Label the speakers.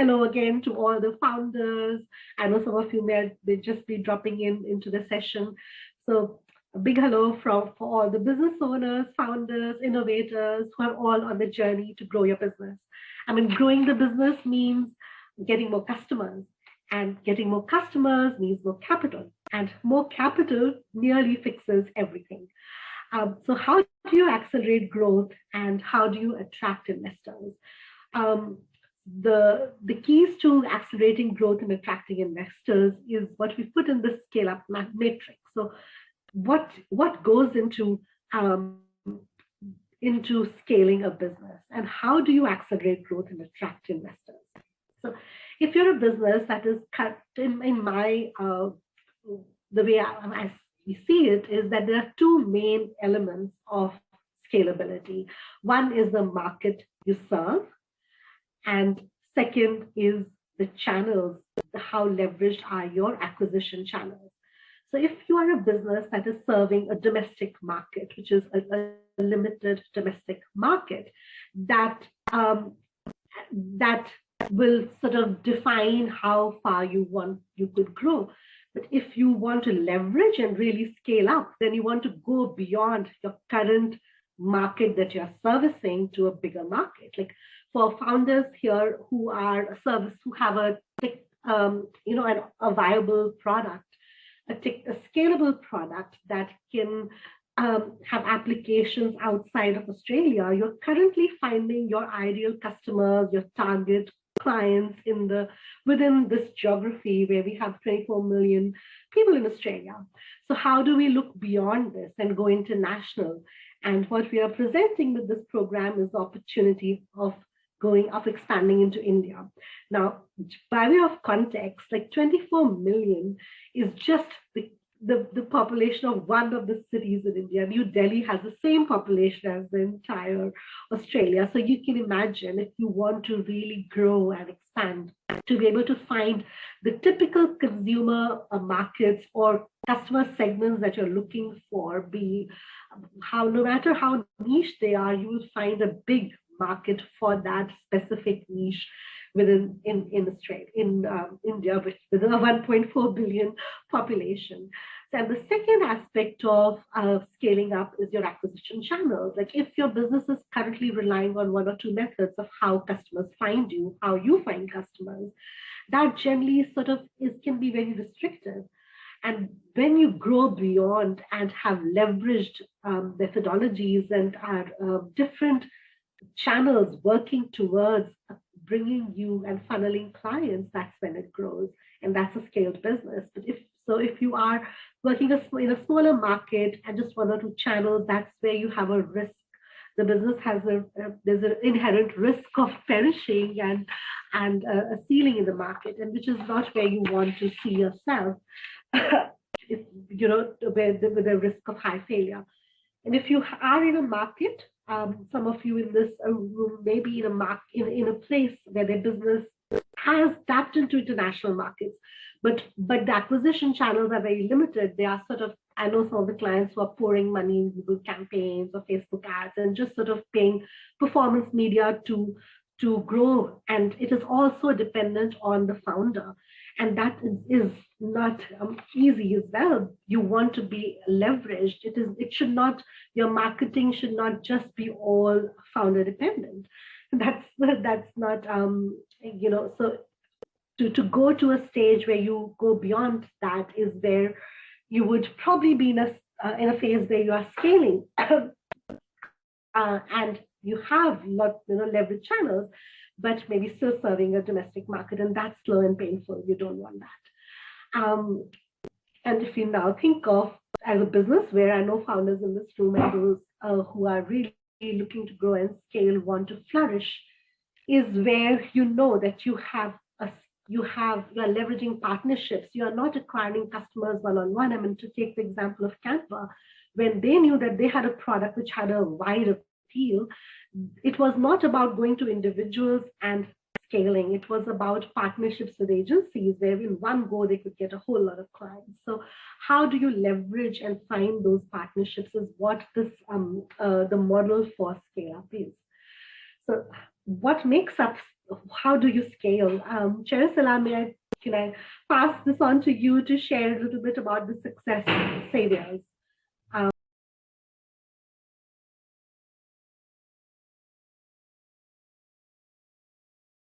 Speaker 1: hello again to all the founders. I know some of you may just be dropping into the session. So a big hello for all the business owners, founders, innovators who are all on the journey to grow your business. I mean, growing the business means getting more customers, and getting more customers means more capital, and more capital nearly fixes everything. So how do you accelerate growth and how do you attract investors? Um, the keys to accelerating growth and attracting investors is what we put in the scale up matrix. So what goes um, into scaling a business, and how do you accelerate growth and attract investors? So if you're a business that is cut in my the way I see it is that there are two main elements of scalability. One is the market you serve, and second is the channels, how leveraged are your acquisition channels. So if you are a business that is serving a domestic market, which is a limited domestic market, that that will sort of define how far you could grow. But if you want to leverage and really scale up, then you want to go beyond your current market that you're servicing to a bigger market. Like for founders here who are a service, who have a viable product, a scalable product that can have applications outside of Australia, you're currently finding your ideal customers, your target clients within this geography where we have 24 million people in Australia. So how do we look beyond this and go international? And what we are presenting with this program is the opportunity of expanding into India. Now, by way of context, like 24 million is just the population of one of the cities in India. New Delhi has the same population as the entire Australia. So you can imagine, if you want to really grow and expand, to be able to find the typical consumer markets or customer segments that you're looking for, no matter how niche they are, you will find a big market for that specific niche in Australia, in India, with a 1.4 billion population. And the second aspect of scaling up is your acquisition channels. Like if your business is currently relying on one or two methods of how customers find you, how you find customers, that generally can be very restrictive. And when you grow beyond and have leveraged methodologies and are different channels working towards bringing you and funneling clients, that's when it grows, and that's a scaled business. But if you are working in a smaller market and just one or two channels, that's where you have a risk. The business has there's an inherent risk of perishing and a ceiling in the market, and which is not where you want to see yourself. With the risk of high failure. And if you are in a market, some of you in this room may be in a place where their business has tapped into international markets, but the acquisition channels are very limited. They are I know some of the clients who are pouring money in Google campaigns or Facebook ads and just paying performance media to grow. And it is also dependent on the founder. And that is not easy as well. You want to be leveraged. Your marketing should not just be all founder dependent. That's not, so to go to a stage where you go beyond that is where you would probably be in a phase where you are scaling and you have leverage channels, but maybe still serving a domestic market, and that's slow and painful. You don't want that. And if you now think of as a business, where I know founders in this room and those who are really looking to grow and scale, want to flourish, is where you know that you are leveraging partnerships. You are not acquiring customers one-on-one. I mean, to take the example of Canva, when they knew that they had a product which had a wide appeal, it was not about going to individuals and scaling. It was about partnerships with agencies where in one go they could get a whole lot of clients. So how do you leverage and find those partnerships is what this the model for scale up is. So what makes up, how do you scale? Cherisala, can I pass this on to you to share a little bit about the success saviors?